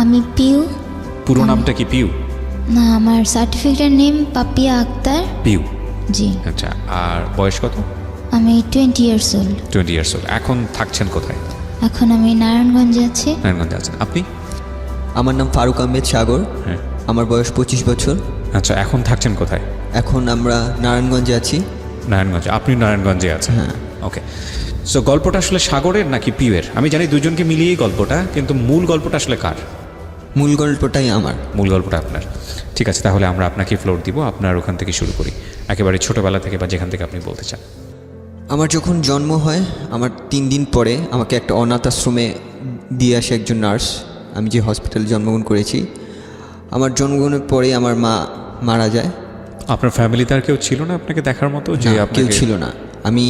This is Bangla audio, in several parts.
আমি পিউ। পুরো নামটা কি পিউ? না, আমার সার্টিফিকেটের নেম পাপিয়া আক্তার। পিউ, জি। আচ্ছা। আর বয়স কত? আমি 20 ইয়ার্স ওল্ড। 20 years old. এখন থাকছেন কোথায়? এখন আমি নারায়ণগঞ্জে আছি। নারায়ণগঞ্জে আছেন। আপনি? আমার নাম ফারুক আহমেদ সাগর। হ্যাঁ। আমার বয়স 25 বছর। আচ্ছা, এখন থাকছেন কোথায়? এখন আমরা নারায়ণগঞ্জে আছি। নারায়ণগঞ্জে। আপনি নারায়ণগঞ্জে আছেন? হ্যাঁ। ওকে। সো গল্পটা আসলে সাগরের নাকি পিউয়ের? আমি জানি দুজনকে মিলিয়েই গল্পটা, কিন্তু মূল গল্পটা আসলে কার? মূল গল্পটাই আমার। মূল গল্পটা আপনার। ঠিক আছে, তাহলে আমরা আপনাকে ফ্লোর দিব, আপনার ওখান থেকে শুরু করি, একেবারে ছোটোবেলা থেকে বা যেখান থেকে আপনি বলতে চান। আমার যখন জন্ম হয়, আমার 3 দিন পরে আমাকে একটা অনাথ আশ্রমে দিয়ে আসে একজন নার্স। আমি যে হসপিটালে জন্মগ্রহণ করেছি, আমার জন্মগ্রহণের পরে আমার মা মারা যায়। আপনার ফ্যামিলিতে আর কেউ ছিল না আপনাকে দেখার মতো? যে কেউ আপনাকে ছিল না, আমি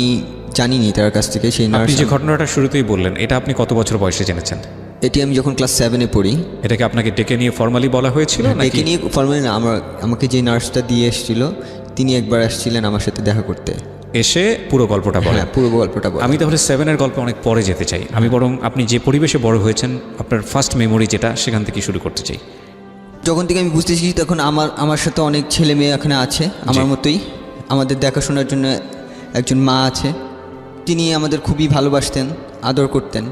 জানিনি তার কাছ থেকে। সেই নার্স, আপনি যে ঘটনাটা শুরুতেই বললেন, এটা আপনি কত বছর বয়সে জেনেছেন? এটি আমি যখন ক্লাস 7-এ পড়ি। এটাকে আপনাকে ডেকে নিয়ে ফর্মালি বলা হয়েছিল নাকি? ডেকে নিয়ে ফর্মালি না, আমাকে যে নার্সটা দিয়ে এসেছিল তিনি একবার আসছিলেন আমার সাথে দেখা করতে। এসে পুরো গল্পটা বলেন? হ্যাঁ, পুরো গল্পটা বলেন। আমি তাহলে 7-এর গল্পে অনেক পরে যেতে চাই। আমি বরং আপনি যে পরিবেশে বড় হয়েছেন, আপনার ফার্স্ট মেমোরি যেটা, সেখান থেকে শুরু করতে চাই। যখন থেকে আমি বুঝতে শিখি তখন আমার সাথে অনেক ছেলে মেয়ে এখানে আছে আমার মতোই। আমাদের দেখাশোনার জন্য একজন মা আছে, তিনি আমাদের খুবই ভালোবাসতেন, আদর করতেন।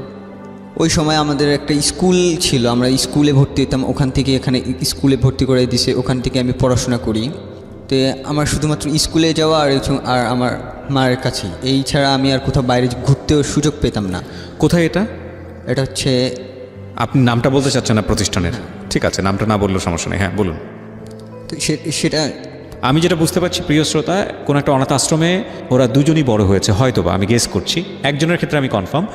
ওই সময় আমাদের একটা স্কুল ছিল, আমরা স্কুলে ভর্তি হতাম। ওখান থেকে এখানে স্কুলে ভর্তি করে দিছে, ওখান থেকে আমি পড়াশোনা করি। তো আমার শুধুমাত্র স্কুলে যাওয়া আর আমার মায়ের কাছে, এই ছাড়া আমি আর কোথাও বাইরে ঘুরতেও সুযোগ পেতাম না। কোথায় এটা? এটা হচ্ছে, আপনি নামটা বলতে চাচ্ছেন না প্রতিষ্ঠানের? ঠিক আছে, নামটা না বললেও সমস্যা নেই, হ্যাঁ বলুন। তো সেটা আমি যেটা বুঝতে পারছি প্রিয় শ্রোতা, কোনো একটা অনাথ আশ্রমে ওরা দুজনই বড় হয়েছে হয়তোবা, আমি গেস করছি। একজনের ক্ষেত্রে আমি কনফার্ম,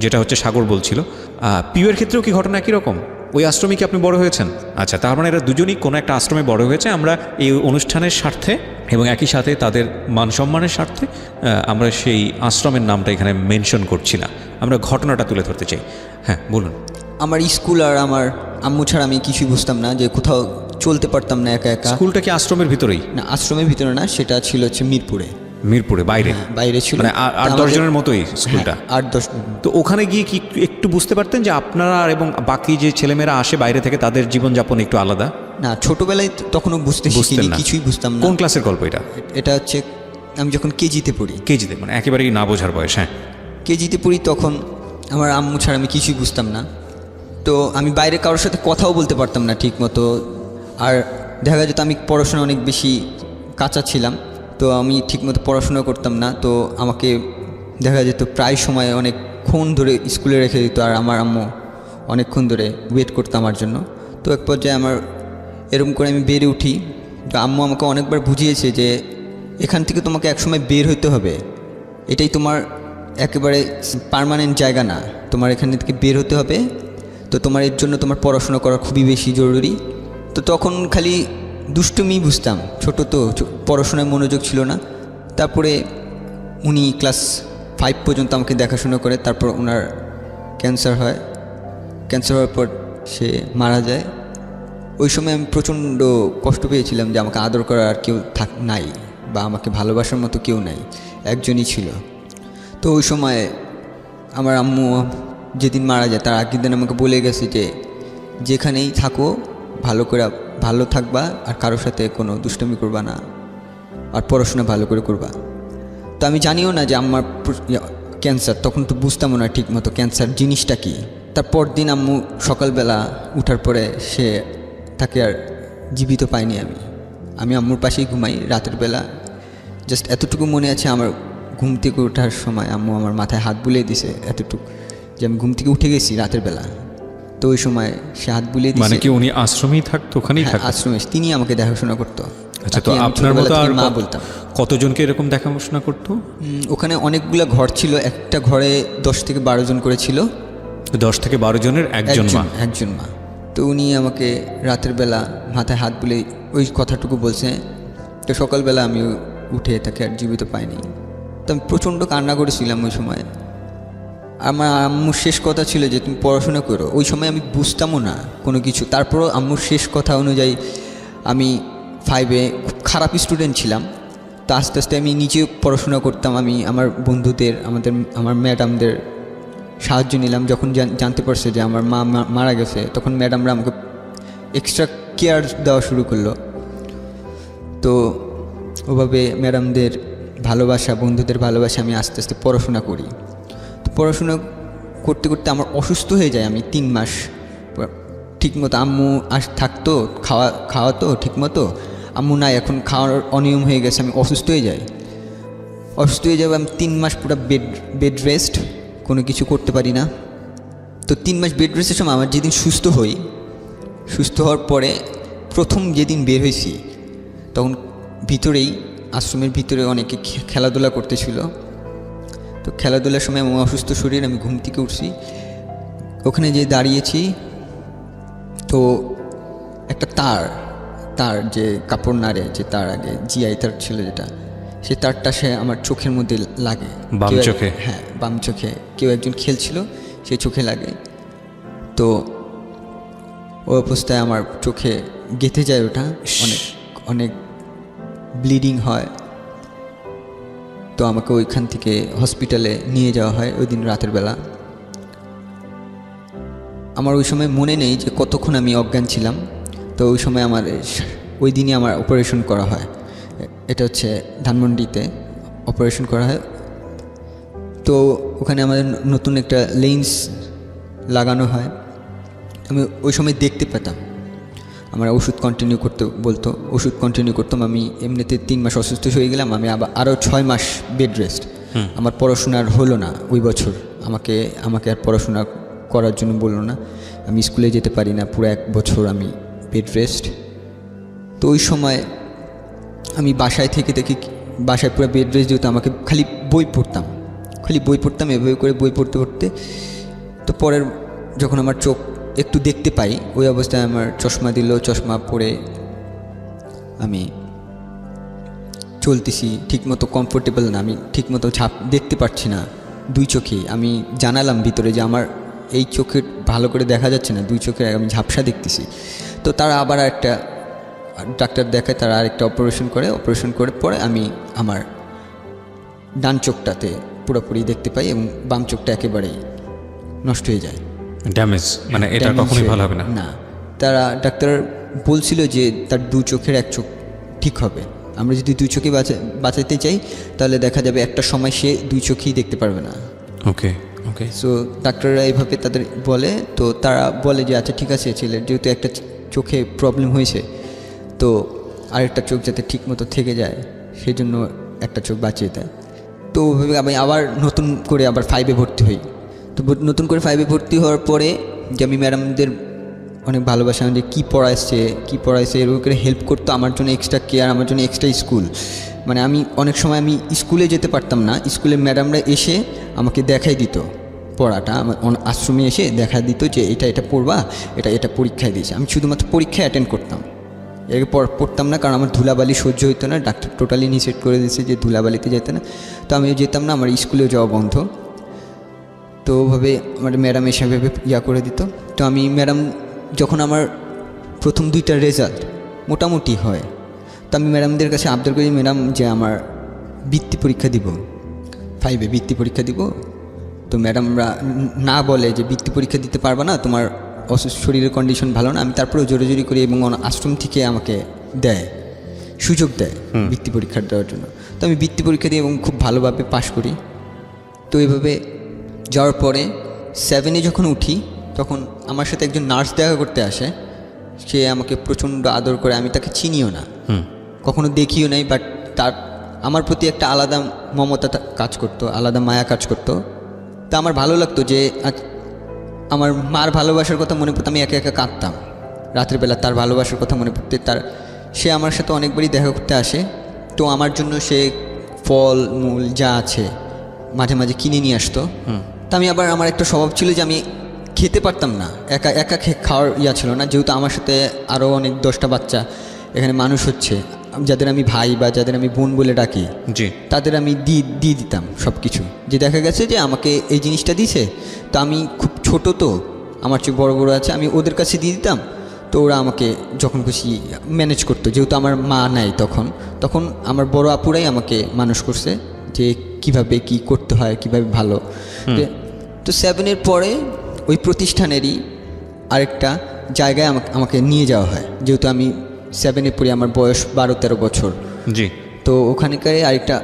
যেটা হচ্ছে সাগর বলছিল। পিউয়ের ক্ষেত্রেও কি ঘটনা একই রকম? ওই আশ্রমে কি আপনি বড় হয়েছেন? আচ্ছা, তার মানে এরা দুজনই কোনো একটা আশ্রমে বড় হয়েছে। আমরা এই অনুষ্ঠানের স্বার্থে এবং একই সাথে তাদের মান সম্মানের স্বার্থে আমরা সেই আশ্রমের নামটা এখানে মেনশন করছি না, আমরা ঘটনাটা তুলে ধরতে চাই। হ্যাঁ বলুন। আমার স্কুল আর আমার আম্মু ছাড়া আমি কিছুই বুঝতাম না, যে কোথাও চলতে পারতাম না একা একা। স্কুলটা কি আশ্রমের ভিতরেই? না, আশ্রমের ভিতরে না, সেটা ছিল হচ্ছে মিরপুরে। মিরপুরে বাইরে? বাইরে ছিল, মানে 8-10 জনের মতোই স্কুলটা? 8-10। তো ওখানে গিয়ে কি একটু বুঝতে পারতেন যে আপনারা এবং বাকি যে ছেলেমেয়েরা আসে বাইরে থেকে, তাদের জীবনযাপন একটু আলাদা? না, ছোটবেলায় তখনও বুঝতেন না, কিছুই বুঝতাম না। কোন ক্লাসের গল্প এটা? এটা হচ্ছে আমি যখন কেজিতে পড়ি। কেজিতে, মানে একেবারেই না বোঝার বয়স? হ্যাঁ, কেজিতে পড়ি, তখন আমার আম্মু ছাড়া আমি কিছুই বুঝতাম না। তো আমি বাইরে কারোর সাথে কথাও বলতে পারতাম না ঠিক মতো। আর দেখা যেত আমি পড়াশোনা অনেক বেশি কাঁচা ছিলাম, তো আমি ঠিকমতো পড়াশোনা করতাম না। তো আমাকে দেখা যেত প্রায় সময় অনেকক্ষণ ধরে স্কুলে রেখে দিত, আর আমার আম্মু অনেকক্ষণ ধরে ওয়েট করতো আমার জন্য। তো এক পর্যায়ে আমার এরকম করে আমি বেড়ে উঠি। তো আম্মু আমাকে অনেকবার বুঝিয়েছে যে এখান থেকে তোমাকে একসময় বের হইতে হবে, এটাই তোমার একেবারে পার্মানেন্ট জায়গা না, তোমার এখান থেকে বের হতে হবে। তো তোমার এর জন্য তোমার পড়াশোনা করা খুবই বেশি জরুরি। তো তখন খালি দুষ্টুমি বুঝতাম, ছোট তো, পড়াশোনায় মনোযোগ ছিল না। তারপরে উনি ক্লাস 5 পর্যন্ত আমাকে দেখাশোনা করে, তারপর ওনার ক্যান্সার হয়। ক্যান্সার হওয়ার পর সে মারা যায়। ওই সময় আমি প্রচণ্ড কষ্ট পেয়েছিলাম যে আমাকে আদর করার আর কেউ নাই, বা আমাকে ভালোবাসার মতো কেউ নাই, একজনই ছিল। তো ওই সময় আমার আম্মু যেদিন মারা যায় তার আগের দিন আমাকে বলে গেছে যে যেখানেই থাকো ভালো থাকবা, আর কারোর সাথে কোনো দুষ্টুমি করবা না, আর পড়াশোনা ভালো করে করবা। তো আমি জানিও না যে আমার ক্যান্সার, তখন তো বুঝতামও না ঠিক মতো ক্যান্সার জিনিসটা কী। তারপর দিন আম্মু সকালবেলা উঠার পরে তাকে আর জীবিত পাইনি। আমি আম্মুর পাশেই ঘুমাই রাতের বেলা। জাস্ট এতটুকু মনে আছে, আমার ঘুম থেকে ওঠার সময় আম্মু আমার মাথায় হাত বুলিয়ে দিছে, এতটুকু যে আমি ঘুম থেকে উঠে গেছি রাতের বেলা। তো ওই সময় সে হাত বুলিয়ে দিছে। মানে কি উনি আশ্রমেই থাকতো? ওখানেই থাকতো? আশ্রমে তিনি আমাকে দেখাশোনা করতো। আচ্ছা, তো আপনার মতো আর মা বলতাম। কতজনকে এরকম দেখাশোনা করতো? ওখানে অনেকগুলো ঘর ছিল, একটা ঘরে 10 থেকে 12 জন করে ছিল। 10 থেকে 12 জনের একজন মা। তো উনি আমাকে রাতের বেলা মাথায় হাত বুলে ওই কথাটুকু বলছে। তো সকালবেলা আমি উঠে তাকে আর জীবিত পাইনি। তো আমি প্রচণ্ড কান্না করেছিলাম ওই সময়। আমার আম্মুর শেষ কথা ছিল যে তুমি পড়াশোনা করো। ওই সময় আমি বুঝতামও না কোনো কিছু। তারপরও আম্মুর শেষ কথা অনুযায়ী আমি 5-এ খুব খারাপ স্টুডেন্ট ছিলাম। তো আস্তে আস্তে আমি নিজেও পড়াশোনা করতাম। আমি আমার বন্ধুদের, আমার ম্যাডামদের সাহায্য নিলাম। যখন জানতে পারছে যে আমার মা মারা গেছে, তখন ম্যাডামরা আমাকে এক্সট্রা কেয়ার দেওয়া শুরু করলো। তো ওভাবে ম্যাডামদের ভালোবাসা, বন্ধুদের ভালোবাসা আমি আস্তে আস্তে পড়াশোনা করি। তো পড়াশোনা করতে করতে আমার অসুস্থ হয়ে যায়। আমি 3 মাস ঠিকমতো, আম্মু থাকতো, খাওয়াতো ঠিকমতো, আম্মু নাই, এখন খাওয়ার অনিয়ম হয়ে গেছে, আমি অসুস্থ হয়ে যাই। আমি 3 মাস পুরো বেড রেস্ট, কোনো কিছু করতে পারি না। তো 3 মাস বেড রেস্টের সময় আমার যেদিন সুস্থ হওয়ার পরে প্রথম যেদিন বের হয়েছি, তখন আশ্রমের ভিতরে অনেকে খেলাধুলা করতেছিল। তো খেলাধুলার সময় আমার অসুস্থ শরীর, আমি ঘুম থেকে উঠছি, ওখানে যে দাঁড়িয়েছি, তো একটা তার যে কাপড় নাড়ে, যে তার আগে জিআই তার ছিল যেটা, সেই তারটা সে আমার চোখের মধ্যে লাগে, বাম চোখে। হ্যাঁ, বাম চোখে। কেউ একজন খেলছিল, সেই চোখে লাগে। তো ওই অবস্থায় আমার চোখে গেঁথে যায়, ওটা অনেক ব্লিডিং হয়। তো আমাকে ওইখান থেকে হসপিটালে নিয়ে যাওয়া হয় ওই দিন রাতের বেলা। আমার ওই সময় মনে নেই যে কতক্ষণ আমি অজ্ঞান ছিলাম। তো ওই সময় ওই দিনই আমার অপারেশন করা হয়। এটা হচ্ছে ধানমন্ডিতে অপারেশন করা হয়। তো ওখানে আমাদের নতুন একটা লেন্স লাগানো হয়। আমি ওই সময় দেখতে পেতাম। আমার ওষুধ কন্টিনিউ করতে বলতো, ওষুধ কন্টিনিউ করতাম। আমি এমনিতে 3 মাস অসুস্থ হয়ে গেলাম, আমি আরও 6 মাস বেড রেস্ট। আমার পড়াশোনার হলো না ওই বছর, আমাকে আর পড়াশোনা করার জন্য বললো না, আমি স্কুলে যেতে পারি না, পুরো 1 বছর আমি বেড রেস্ট। তো ওই সময় আমি বাসায় পুরো বেড রেস্ট যেহেতু, আমাকে খালি বই পড়তাম, এভাবে করে বই পড়তে। তো পরের যখন আমার চোখ একটু দেখতে পাই, ওই অবস্থায় আমার চশমা দিল, চশমা পরে আমি চলতেছি ঠিকমতো, কমফোর্টেবল না, আমি ঠিকমতো দেখতে পারছি না 2 চোখেই। আমি জানালাম ভিতরে যে আমার এই চোখে ভালো করে দেখা যাচ্ছে না, 2 চোখে আমি ঝাপসা দেখতেছি। তো তারা আবার একটা ডাক্তার দেখায়, তারা আরেকটা অপারেশন করে পরে আমি আমার ডান চোখটাতে পুরোপুরি দেখতে পাই এবং বাম চোখটা একেবারেই নষ্ট হয়ে যায়, ড্যামেজ, মানে এটা কখনোই ভালো হবে না। তারা ডাক্তার বলছিল যে তার 2 চোখের 1 চোখ ঠিক হবে। আমরা যদি 2 চোখে বাঁচাতে চাই, তাহলে দেখা যাবে একটা সময় সে 2 চোখেই দেখতে পারবে না। ওকে। সো ডাক্তাররা এইভাবে তাদের বলে। তো তারা বলে যে আচ্ছা ঠিক আছে, ছেলের যেহেতু একটা চোখে প্রবলেম হয়েছে, তো আরেকটা চোখ যাতে ঠিকমতো থেকে যায়, সেই জন্য একটা চোখ বাঁচিয়ে দেয়। তো ওইভাবে আমি আবার নতুন করে 5-এ ভর্তি হই। তো নতুন করে 5-এ ভর্তি হওয়ার পরে যে আমি ম্যাডামদের অনেক ভালোবাসা, যে কী পড়াইছে এরকম করে হেল্প করতো, আমার জন্য এক্সট্রা কেয়ার, আমার জন্য এক্সট্রা স্কুল। মানে আমি অনেক সময় আমি স্কুলে যেতে পারতাম না, স্কুলের ম্যাডামরা এসে আমাকে দেখাই দিত পড়াটা, আমার আশ্রমে এসে দেখা দিত যে এটা পড়বা, এটা পরীক্ষায় দিয়েছে। আমি শুধুমাত্র পরীক্ষায় অ্যাটেন্ড করতাম, এর পড়তাম না, কারণ আমার ধুলাবালি সহ্য হতো না। ডাক্তার টোটালি নিষেধ করে দিয়েছে যে ধুলাবালিতে যেতে না। তো আমি যেতাম না, আমার স্কুলেও যাওয়া বন্ধ। তো ওভাবে আমার ম্যাডাম এসে করে দিত। তো আমি যখন আমার প্রথম 2টা রেজাল্ট মোটামুটি হয়, তো আমি ম্যাডামদের কাছে আবদার করি, ম্যাডাম যে আমার বৃত্তি পরীক্ষা দিব, 5-এ বৃত্তি পরীক্ষা দিব। তো ম্যাডামরা না বলে যে বৃত্তি পরীক্ষা দিতে পারবে না, তোমার শরীরের কন্ডিশন ভালো না। আমি তারপরেও জোরাজোরি করি এবং আশ্রম থেকে আমাকে সুযোগ দেয় বৃত্তি পরীক্ষা দেওয়ার জন্য। তো আমি বৃত্তি পরীক্ষা দিই এবং খুব ভালোভাবে পাশ করি। তো এইভাবে যাওয়ার পরে 7-এ যখন উঠি, তখন আমার সাথে একজন নার্স দেখা করতে আসে। সে আমাকে প্রচণ্ড আদর করে, আমি তাকে চিনিও না, কখনো দেখিও নাই, বাট আমার প্রতি একটা আলাদা মমতা কাজ করতো, আলাদা মায়া কাজ করতো। তা আমার ভালো লাগতো যে আমার মার ভালোবাসার কথা মনে পড়তো, আমি একা একা কাঁদতাম রাতের বেলা, তার ভালোবাসার কথা মনে পড়তে। সে আমার সাথে অনেকবারই দেখা করতে আসে। তো আমার জন্য সে ফল মূল যা আছে মাঝে মাঝে কিনে নিয়ে আসতো। তা আমার একটা স্বভাব ছিল যে আমি খেতে পারতাম না, একা খাওয়ার ছিল না, যেহেতু আমার সাথে আরও অনেক 10টা বাচ্চা এখানে মানুষ হচ্ছে, যাদের আমি ভাই বা যাদের আমি বোন বলে ডাকি, তাদের আমি দিয়ে দিতাম সব কিছু। যে দেখা গেছে যে আমাকে এই জিনিসটা দিছে, তো আমি খুব ছোট, তো আমার চেয়ে বড় আছে, আমি ওদের কাছে দিয়ে দিতাম। তো ওরা আমাকে যখন খুশি ম্যানেজ করতো, যেহেতু আমার মা নাই তখন আমার বড় আপুরাই আমাকে মানুষ করছে যে কিভাবে কি করতে হয়, কিভাবে ভালো। তো 7-এর পরে ওই প্রতিষ্ঠানেরই আরেকটা জায়গায় আমাকে নিয়ে যাওয়া হয়, যেহেতু আমি 7-এ পড়ি, আমার বয়স 12-13 বছর। জি। তো ওখানকার আরেকটা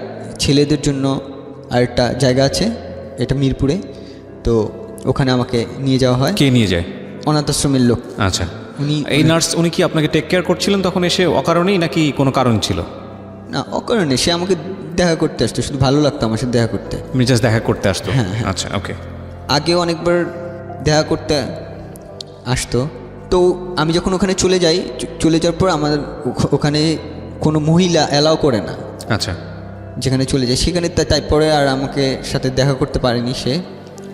ছেলেদের জন্য আরেকটা জায়গা আছে, এটা মিরপুরে। তো ওখানে আমাকে নিয়ে যাওয়া হয়। কে নিয়ে যায়? অনাথ আশ্রমের লোক। আচ্ছা, এই নার্স উনি কি আপনাকে টেক কেয়ার করছিলেন তখন এসে অকারণেই, নাকি কোনো কারণ ছিল? না, অকারণে সে আমাকে দেখা করতে আসতো, শুধু ভালো লাগতো আমার সাথে দেখা করতে। জাস্ট দেখা করতে আসতো? হ্যাঁ, হ্যাঁ। আচ্ছা, ওকে। আগে অনেকবার দেখা করতে আসতো। তো আমি যখন ওখানে চলে যাওয়ার পর আমার ওখানে কোনো মহিলা অ্যালাউ করে না। আচ্ছা। যেখানে চলে যায় সেখানে তারপরে আর আমাকে সাথে দেখা করতে পারেনি। সে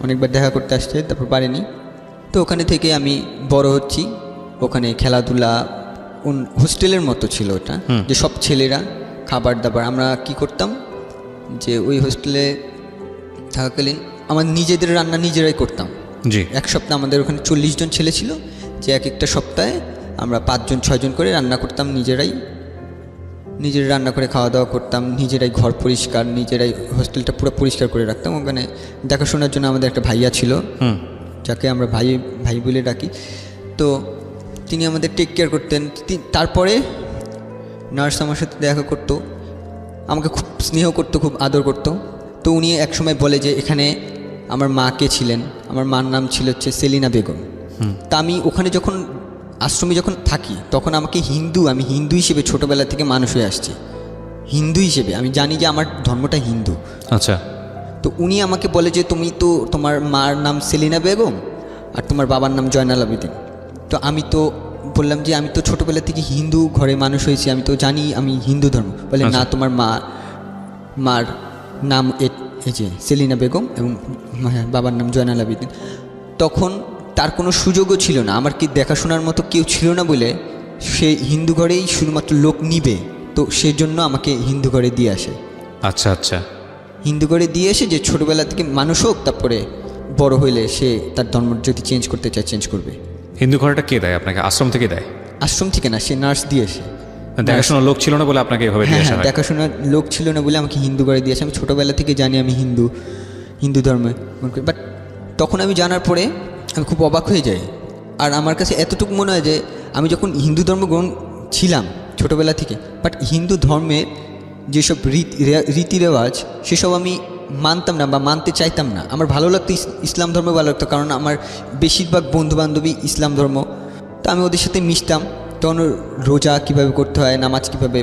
অনেকবার দেখা করতে আসছে, তারপর পারেনি। তো ওখানে থেকে আমি বড় হচ্ছি। ওখানে খেলাধুলা হোস্টেলের মতো ছিল ওটা, যে সব ছেলেরা খাবার দাবার, আমরা কি করতাম যে ওই হোস্টেলে থাকাকালীন আমার নিজেদের রান্না নিজেরাই করতাম। জি। এক সপ্তাহে আমাদের ওখানে 40 জন ছেলে ছিল, যে এক একটা সপ্তাহে আমরা 5-6 জন করে রান্না করতাম, নিজেরাই রান্না করে খাওয়া দাওয়া করতাম, নিজেরাই ঘর পরিষ্কার, নিজেরাই হোস্টেলটা পুরো পরিষ্কার করে রাখতাম। ওখানে দেখাশোনার জন্য আমাদের একটা ভাইয়া ছিল, যাকে আমরা ভাই বলে ডাকি। তো তিনি আমাদের টেক কেয়ার করতেন। তারপরে নার্স আমার সাথে দেখা করতো, আমাকে খুব স্নেহ করতো, খুব আদর করতো। তো উনি একসময় বলে যে এখানে আমার মা কে ছিলেন, আমার মার নাম ছিল হচ্ছে সেলিনা বেগম। তা আমি ওখানে যখন আশ্রমে যখন থাকি তখন আমাকে আমি হিন্দু হিসেবে ছোটোবেলা থেকে মানুষ হয়ে আসছি, হিন্দু হিসেবে আমি জানি যে আমার ধর্মটা হিন্দু। আচ্ছা। তো উনি আমাকে বলে যে তুমি তো, তোমার মার নাম সেলিনা বেগম আর তোমার বাবার নাম জয়নাল আবেদিন। তো আমি তো বললাম যে আমি তো ছোটোবেলা থেকে হিন্দু ঘরে মানুষ হয়েছি, আমি তো জানি আমি হিন্দু ধর্ম। বলে না, তোমার মার নাম এই যে সেলিনা বেগম এবং বাবার নাম জয়নাল আবেদিন। তখন তার কোনো সুযোগও ছিল না, আমার কি দেখাশোনার মতো কেউ ছিল না বলে সে হিন্দু ঘরেই শুধুমাত্র লোক নিবে, তো সেই জন্য আমাকে হিন্দু ঘরে দিয়ে আসে। আচ্ছা আচ্ছা। হিন্দু ঘরে দিয়ে এসে যে ছোটোবেলা থেকে মানুষ হোক, তারপরে বড় হইলে সে তার ধর্ম যদি চেঞ্জ করতে চায় চেঞ্জ করবে। হিন্দু ঘরটা কে দেয় আপনাকে? আশ্রম থেকে দেয়? আশ্রম থেকে না, সে নার্স দিয়ে এসে। দেখাশোনার লোক ছিল না বলে আপনাকে এভাবে দিয়ে আসা হয়? দেখাশোনার লোক ছিল না বলে আমাকে হিন্দু ঘরে দিয়ে আসে। আমি ছোটোবেলা থেকে জানি আমি হিন্দু ধর্মে, বাট তখন আমি জানার পরে আমি খুব অবাক হয়ে যাই। আর আমার কাছে এতটুকু মনে হয় যে আমি যখন হিন্দু ধর্ম গ্রহণ ছিলাম ছোটোবেলা থেকে, বাট হিন্দু ধর্মের যেসব রীতি রেওয়াজ সেসব আমি মানতাম না বা মানতে চাইতাম না। আমার ভালো লাগতো, ইসলাম ধর্ম ভালো লাগতো, কারণ আমার বেশিরভাগ বন্ধুবান্ধবী ইসলাম ধর্ম। তো আমি ওদের সাথে মিশতাম, তখন রোজা কীভাবে করতে হয়, নামাজ কীভাবে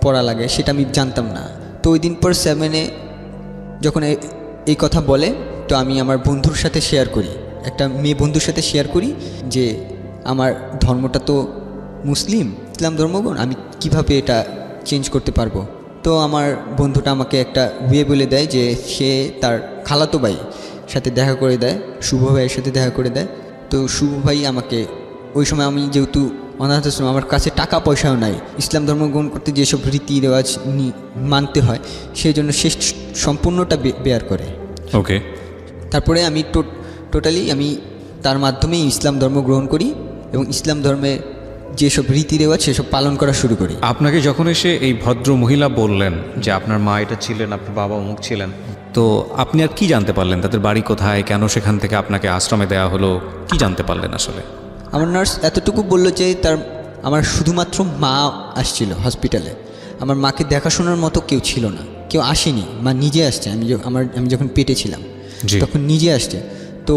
পড়া লাগে সেটা আমি জানতাম না। তো ওই দিন পর 7-এ যখন এই কথা বলে, তো আমি আমার বন্ধুর সাথে শেয়ার করি, একটা মেয়ে বন্ধুর সাথে শেয়ার করি যে আমার ধর্মটা তো ইসলাম ধর্মগ্রহণ, আমি কিভাবে এটা চেঞ্জ করতে পারবো। তো আমার বন্ধুটা আমাকে একটা ওয়ে বলে দেয় যে সে তার খালাতো ভাই সাথে দেখা করে দেয়, শুভ ভাইয়ের সাথে দেখা করে দেয়। তো শুভ ভাই আমাকে, ওই সময় আমি যেহেতু অনাথ আশ্রম, আমার কাছে টাকা পয়সাও নাই, ইসলাম ধর্ম গ্রহণ করতে যেসব রীতি রেওয়াজ মানতে হয় সেই জন্য সে সম্পূর্ণটা বেয়ার করে। ওকে। তারপরে আমি টোটালি আমি তার মাধ্যমেই ইসলাম ধর্ম গ্রহণ করি এবং ইসলাম ধর্মে যেসব রীতি রেওয়াজ সেসব পালন করা শুরু করি। আপনাকে যখন এসে এই ভদ্র মহিলা বললেন যে আপনার মা এটা ছিলেন, আপনার বাবা অমুক ছিলেন, তো আপনি আর কি জানতে পারলেন? তাদের বাড়ি কোথায়, কেন সেখান থেকে আপনাকে আশ্রমে দেওয়া হলো, কি জানতে পারলেন আসলে? আমার নার্স এতটুকু বললো যে আমার শুধুমাত্র মা আসছিল হসপিটালে, আমার মাকে দেখাশোনার মতো কেউ ছিল না, কেউ আসেনি, মা নিজে আসছে। আমি যখন পেটে ছিলাম তখন নিজে আসছে। তো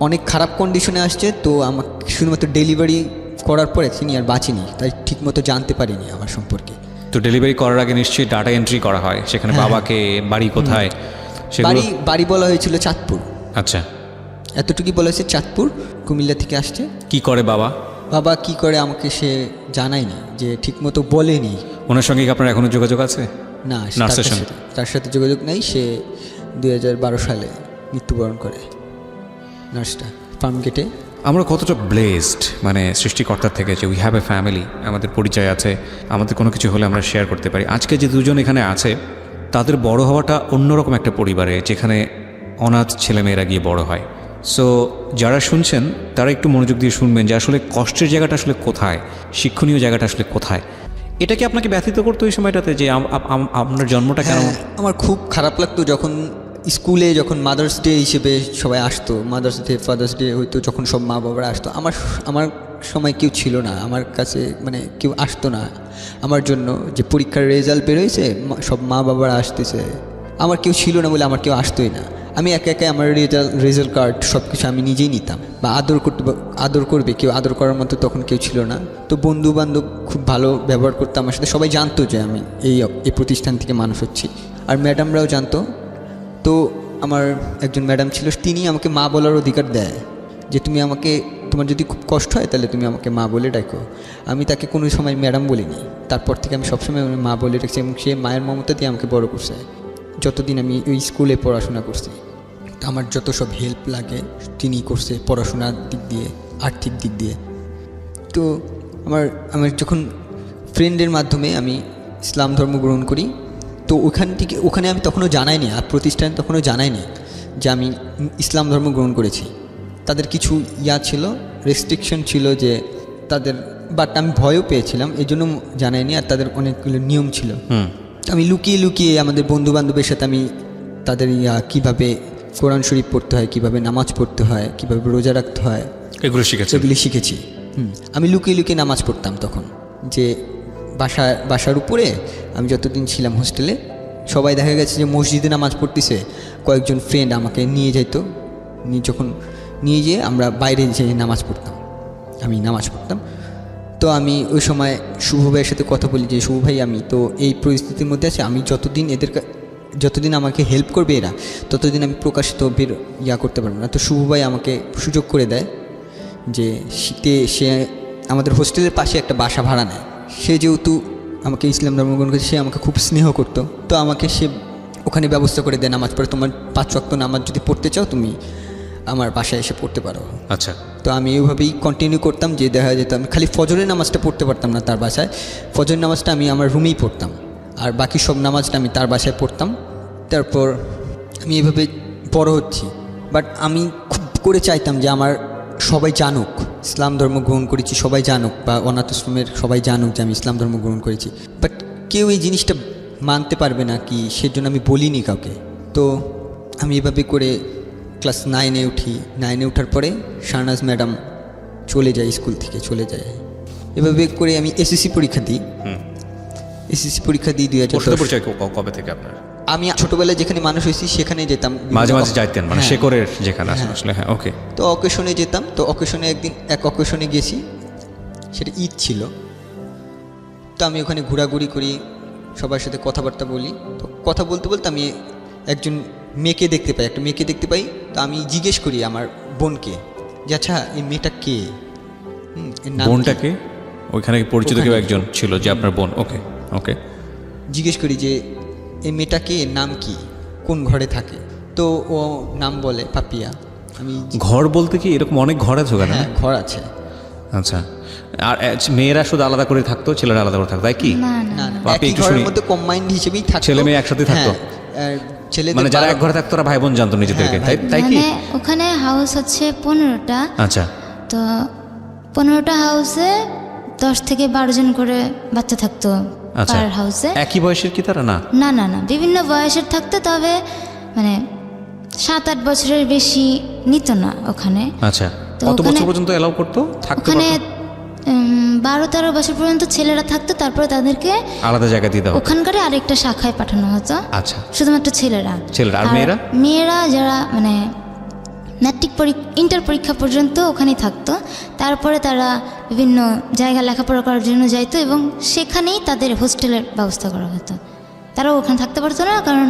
অনেক খারাপ কন্ডিশনে আসছে। তো আমাকে শুধুমাত্র ডেলিভারি করার পরে তিনি আর বাঁচেনি, তাই ঠিকমতো জানতে পারিনি আমার সম্পর্কে। তো ডেলিভারি করার আগে নিশ্চয়ই ডাটা এন্ট্রি করা হয়, সেখানে বাবাকে, বাড়ি কোথায়, বাড়ি বলা হয়েছিল চাঁদপুর। আচ্ছা, এতটুকুই বলা হয়েছে চাঁদপুর, কুমিল্লা থেকে আসছে। কি করে বাবা কি করে আমাকে সে জানায়নি, যে ঠিকমতো বলেনি। ওনার সঙ্গে কি আপনার এখনো যোগাযোগ আছে? না, তার সাথে যোগাযোগ নেই। সে 2012 সালে মৃত্যুবরণ করে নার্সটা, ফার্মগেটে। আমরা কতটা ব্লেসড, মানে সৃষ্টিকর্তার থেকে, যে উই হ্যাভ এ ফ্যামিলি, আমাদের পরিচয় আছে, আমাদের কোনো কিছু হলে আমরা শেয়ার করতে পারি। আজকে যে দুজন এখানে আছে তাদের বড় হওয়াটা অন্যরকম একটা পরিবারে, যেখানে অনাথ ছেলেমেয়েরা গিয়ে বড় হয়। সো যারা শুনছেন তারা একটু মনোযোগ দিয়ে শুনবেন যে আসলে কষ্টের জায়গাটা আসলে কোথায়, শিক্ষণীয় জায়গাটা আসলে কোথায়। এটা কি আপনাকে ব্যথিত করতো ওই সময়টাতে যে আপনার জন্মটা কেন? আমার খুব খারাপ লাগতো যখন স্কুলে যখন মাদার্স ডে হিসেবে সবাই আসতো, মাদার্স ডে ফাদার্স ডে হয়তো যখন সব মা বাবারা আসতো, আমার সময় কেউ ছিল না, আমার কাছে মানে কেউ আসতো না আমার জন্য। যে পরীক্ষার রেজাল্ট বেরোয়েছে, সব মা বাবারা আসতেছে, আমার কেউ ছিল না বলে আমার কেউ আসতোই না। আমি একা একা আমার রেজাল্ট কার্ড সব কিছু আমি নিজেই নিতাম, বা আদর করবে কেউ, আদর করার মতো তখন কেউ ছিল না। তো বন্ধু বান্ধব খুব ভালো ব্যবহার করতো আমার সাথে, সবাই জানতো যে আমি এই প্রতিষ্ঠান থেকে মানুষ হচ্ছি, আর ম্যাডামরাও জানতো। তো আমার একজন ম্যাডাম ছিল, তিনি আমাকে মা বলার অধিকার দেয়, যে তুমি আমাকে, তোমার যদি খুব কষ্ট হয় তাহলে তুমি আমাকে মা বলে ডাকো। আমি তাকে কোনো সময় ম্যাডাম বলিনি, তারপর থেকে আমি সবসময় মা বলে ডাকছি, এবং সে মায়ের মমতা দিয়ে আমাকে বড় করছে যতদিন আমি ওই স্কুলে পড়াশোনা করছি। তো আমার যত সব হেল্প লাগে তিনি করছে, পড়াশোনার দিক দিয়ে, আর্থিক দিক দিয়ে। তো আমার যখন ফ্রেন্ডের মাধ্যমে আমি ইসলাম ধর্ম গ্রহণ করি, তো ওখানে আমি তখনও জানাইনি, আর প্রতিষ্ঠানে তখনও জানাইনি যে আমি ইসলাম ধর্ম গ্রহণ করেছি। তাদের কিছু ছিল, রেস্ট্রিকশন ছিল যে তাদের, বাট আমি ভয়ও পেয়েছিলাম, এই জন্য জানাইনি। আর তাদের অনেকগুলো নিয়ম ছিল, আমি লুকিয়ে লুকিয়ে আমাদের বন্ধু বান্ধবের সাথে আমি তাদের কীভাবে কোরআন শরীফ পড়তে হয়, কীভাবে নামাজ পড়তে হয়, কীভাবে রোজা রাখতে হয়, এগুলি শিখেছি। আমি লুকিয়ে লুকিয়ে নামাজ পড়তাম তখন, যে বাসার উপরে আমি যতদিন ছিলাম হোস্টেলে, সবাই দেখা গেছে যে মসজিদে নামাজ পড়তেছে, কয়েকজন ফ্রেন্ড আমাকে নিয়ে যেত, যখন নিয়ে যেয়ে আমরা বাইরে যেয়ে নামাজ পড়তাম, আমি নামাজ পড়তাম। তো আমি ওই সময় শুভ ভাইয়ের সাথে কথা বলি যে শুভ ভাই, আমি তো এই পরিস্থিতির মধ্যে আছি, আমি যতদিন আমাকে হেল্প করবে এরা, ততদিন আমি প্রকাশিত করতে পারবো না। তো শুভ ভাই আমাকে সুযোগ করে দেয় যে শীতে সে আমাদের হোস্টেলের পাশে একটা বাসা ভাড়া নেয়। সে যেহেতু আমাকে ইসলাম ধর্ম গ্রহণ করেছে, সে আমাকে খুব স্নেহ করতো, তো আমাকে সে ওখানে ব্যবস্থা করে দেয় নামাজ পড়ে, তোমার 5 ওয়াক্ত নামাজ যদি পড়তে চাও তুমি আমার বাসায় এসে পড়তে পারো। আচ্ছা। তো আমি এইভাবেই কন্টিনিউ করতাম, যে দেখা যেত আমি খালি ফজরের নামাজটা পড়তে পারতাম না তার বাসায়, ফজরের নামাজটা আমি আমার রুমেই পড়তাম, আর বাকি সব নামাজটা আমি তার বাসায় পড়তাম। তারপর আমি এভাবে বড় হচ্ছি, বাট আমি খুব করে চাইতাম যে আমার সবাই জানুক ইসলাম ধর্ম গ্রহণ করেছি, সবাই জানুক, বা অনাথ আশ্রমের সবাই জানুক যে আমি ইসলাম ধর্ম গ্রহণ করেছি, বাট কেউ এই জিনিসটা মানতে পারবে না কি, সেজন্য আমি বলিনি কাউকে। তো আমি এভাবে করে ক্লাস 9-এ উঠি। 9-এ ওঠার পরে শাহনাজ ম্যাডাম চলে যায়, স্কুল থেকে চলে যায়। এভাবে করে আমি এসএসসি পরীক্ষা দিই। এসএসসি পরীক্ষা দিই 2010। পরিচয় কবে থেকে আপনার? আমি ছোটবেলায় যেখানে মানুষ হয়েছি সেখানে যেতাম, মাঝে মাঝে যাইতেন, মানে শেকরের যেখানে আসলে। হ্যাঁ, ওকে। তো অকেশনে যেতাম, তো অকেশনে এক অকেশনে গেছি, সেটা ঈদ ছিল। তো আমি ওখানে ঘোরাঘুরি করি, সবার সাথে কথাবার্তা বলি। তো কথা বলতে বলতে আমি একজন মেয়েকে দেখতে পাই, একটা মেয়েকে দেখতে পাই। তো আমি জিজ্ঞেস করি আমার বোনকে যে আচ্ছা এই মেয়েটা কে, বোনটাকে? ওইখানে পরিচিত কেউ একজন ছিল যে আপনার বোন? ওকে ওকে। জিজ্ঞেস করি যে এই মেয়েটা কে, নাম কি, কোন ঘরে থাকে? তো ও নাম বলে পাপিয়া। আমি ঘর বলতে কি এরকম অনেক ঘর আছে ওখানে? হ্যাঁ, ঘর আছে। আচ্ছা। আর মেয়েরা শুধু আলাদা করে থাকতো, ছেলেরা আলাদা করে থাকতো, তাই কি? না না, একই ঘরের মধ্যে কম্বাইন্ড হিসেবেই থাকতো, ছেলে মেয়ে একসাথে থাকতো। মানে যারা এক ঘরে থাকতো তারা ভাই বোন জানতো নিজেদেরকে, তাই কি? ওখানে হাউস হচ্ছে 15টা। আচ্ছা। তো 15টা হাউসে 10 থেকে 12 জন করে বাচ্চা থাকতো পার হাউসে। একই বয়সের কি তারা? না না না না, বিভিন্ন বয়সের থাকতো, তবে মানে 7-8 বছরের বেশি নিত না ওখানে। আচ্ছা। কত বছর পর্যন্ত এলাও করতো থাকতে? ওখানে 12-13 বছর পর্যন্ত ছেলেরা থাকতো, তারপরে তাদেরকে আলাদা জায়গা দিয়ে দাও, ওখানকার আরেকটা শাখায় পাঠানো হতো। আচ্ছা। শুধুমাত্র ছেলেরা। আর মেয়েরা যারা মানে ম্যাট্রিক ইন্টার পরীক্ষা পর্যন্ত ওখানেই থাকতো, তারপরে তারা বিভিন্ন জায়গায় লেখাপড়া করার জন্য যাইতো, এবং সেখানেই তাদের হোস্টেলের ব্যবস্থা করা হতো। তারা ওখানে থাকতে পারতো না, কারণ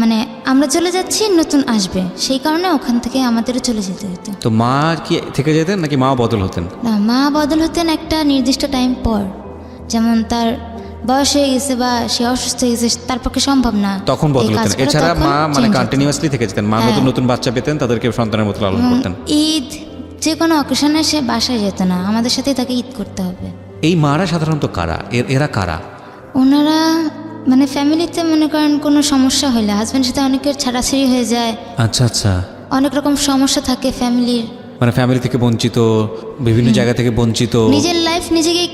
মানে আমরা চলে যাচ্ছি, নতুন আসবে, সেই কারণে ওখান থেকে আমাদেরও চলে যেতে হতো। তো মা কি থেকে যেতেন নাকি মা বদল হতেন? না, মা বদল হতেন একটা নির্দিষ্ট টাইম পর, যেমন তার বয়স হয়ে গেছে বা সে অসুস্থ হয়ে গেছে, তার পক্ষে সম্ভব না, তখন বদল হতেন। এছাড়া মা মানে কন্টিনিউয়াসলি থেকে যেতেন। মা নতুন নতুন বাচ্চা পেতেন, তাদেরকে সন্তানের মতো লালন করতেন। ঈদ যে কোনো অকেশনে সে বাসায় যেত না, আমাদের সাথেই তাকে ঈদ করতে হবে। এই মারা সাধারণত কারা? এরা কারা? ওনারা মানে ফ্যামিলিতে মনে করেন কোনো সমস্যা হলে, হাজব্যান্ডের সাথে অনেকের ছাড়াছাড়ি হয়ে যায়। আচ্ছা আচ্ছা। অনেক রকম সমস্যা থাকে ফ্যামিলির, মানে ফ্যামিলি থেকে বঞ্চিত, বিভিন্ন জায়গা থেকে বঞ্চিত, নিজের লাইফ নিজেকে